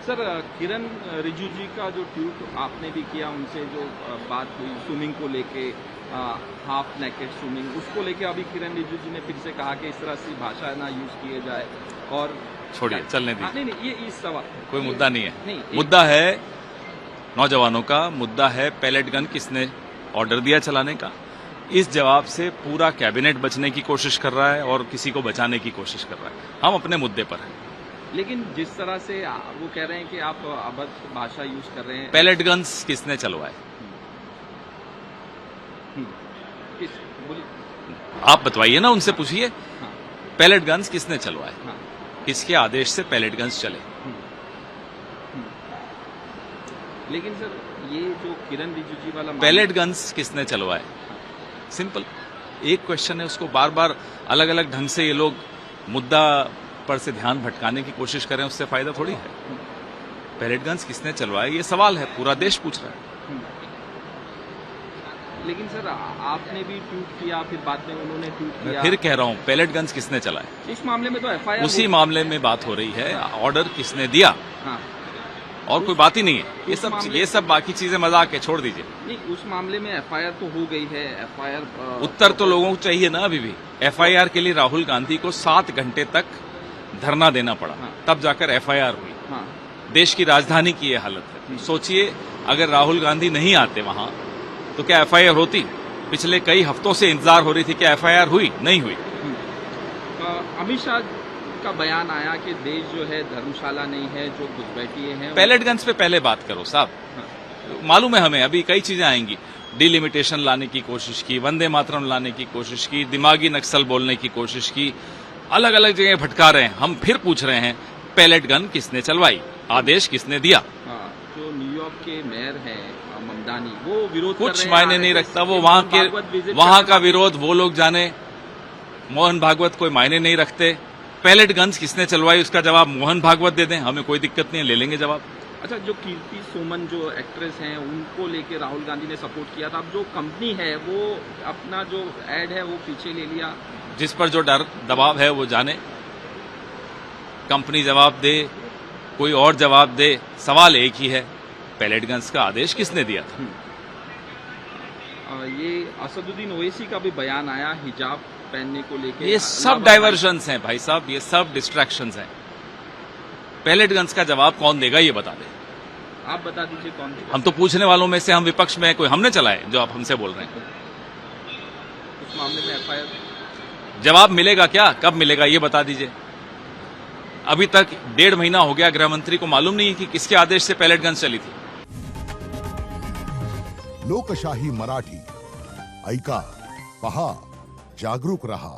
Sir किरण रिजिजू जी का जो tweet आपने भी किया, उनसे जो बात हुई स्विमिंग को लेके, हाफ नेकेड स्विमिंग, उसको लेके अभी किरण रिजिजू जी ने फिर से कहा कि इस तरह से भाषा ना यूज किए जाए। और छोड़िए, चलने दीजिए। नहीं, ये इस सवाल कोई मुद्दा नहीं है। नहीं, मुद्दा है नौजवानों का, मुद्दा है पैलेट गन किसने ऑर्डर दिया चलाने का। इस जवाब से पूरा कैबिनेट बचने की कोशिश कर रहा है और किसी को बचाने की कोशिश कर रहा है। हम अपने मुद्दे पर हैं। लेकिन जिस तरह से वो कह रहे हैं कि आप अभद्र भाषा यूज कर रहे हैं। पैलेट गन्स किसने चलवाए? किस बोलिए, आप बतवाइए ना, उनसे पूछिए। हाँ, पैलेट गन्स किसने चलवाए? हाँ, किसके आदेश से पैलेट गन्स चले? लेकिन सर ये जो किरण रिजिजू जी वाला पैलेट गन्स किसने चलवाए? सिंपल एक क्वेश्चन है, उसको बार बार अलग अलग ढंग से ये लोग मुद्दा पर से ध्यान भटकाने की कोशिश करें, उससे फायदा थोड़ी है। पैलेट गन्स किसने चलवाए ये सवाल है, पूरा देश पूछ रहा है। लेकिन सर आपने भी ट्वीट किया, फिर बाद में उन्होंने ट्वीट किया। फिर कह रहा हूं, पैलेट गन्स किसने चलाए? इस मामले में तो एफआईआर उसी मामले में बात हो रही है। ऑर्डर किसने दिया? हाँ, और कोई बात ही नहीं है। ये सब बाकी चीजें मजाक है, छोड़ दीजिए। नहीं, उस मामले में एफआईआर तो हो गई है। एफआईआर उत्तर तो लोगों को चाहिए ना। अभी भी एफआईआर के लिए राहुल गांधी को 7 घंटे तक धरना देना पड़ा। हाँ। तब जाकर एफआईआर हुई। हाँ, देश की राजधानी की ये हालत है। सोचिए, अगर राहुल गांधी नहीं आते वहां तो क्या एफआईआर होती? पिछले कई हफ्तों से इंतजार हो रही थी कि एफआईआर हुई, नहीं हुई। अमित शाह का बयान आया कि देश जो है धर्मशाला नहीं है, जो घुसपैठिए हैं। पैलेट गन्स पे पहले बात करो साहब। मालूम है हमें, अभी कई चीजें आएंगी। डिलिमिटेशन लाने की कोशिश की, वंदे मातरम लाने की कोशिश की, दिमागी नक्सल बोलने की कोशिश की, अलग अलग जगह भटका रहे हैं। हम फिर पूछ रहे हैं, पैलेट गन किसने चलवाई? आदेश किसने दिया? जो न्यूयॉर्क के मेयर हैं ममदानी, वो विरोध कर कुछ रहे हैं। मायने नहीं रखता। वो वहां का विरोध वो लोग जाने। मोहन भागवत कोई मायने नहीं रखते। पैलेट गन्स किसने चलवाई उसका जवाब मोहन भागवत दे दें, हमें कोई दिक्कत नहीं है, ले लेंगे जवाब। अच्छा, जो कीर्ति सुमन जो एक्ट्रेस हैं, उनको लेके राहुल गांधी ने सपोर्ट किया था। अब जो कंपनी है वो अपना जो एड है वो पीछे ले लिया। जिस पर जो डर दबाव है वो जाने। कंपनी जवाब दे, कोई और जवाब दे, सवाल एक ही है, पैलेट गन्स का आदेश किसने दिया था? ये असदुद्दीन ओवैसी का भी बयान आया हिजाब पहनने को लेके। ये सब डाइवर्जन्स हैं भाई साहब, ये सब डिस्ट्रैक्शंस हैं। पैलेट गन्स का जवाब कौन देगा ये बता दें। आप बता दीजिए कौन देगा। हम तो पूछने वालों में से, हम विपक्ष में कोई हमने चलाए जो आप हमसे बोल रहे हैं। उस मामले में एफआईआर जवाब मिलेगा क्या? कब मिलेगा ये बता दीजिए। अभी तक 1.5 महीना हो गया, गृह मंत्री को मालूम नहीं है कि किसके आदेश से पैलेट गन्स चली थी। लोकशाही मराठी ऐका, पहा, जागरूक रहा।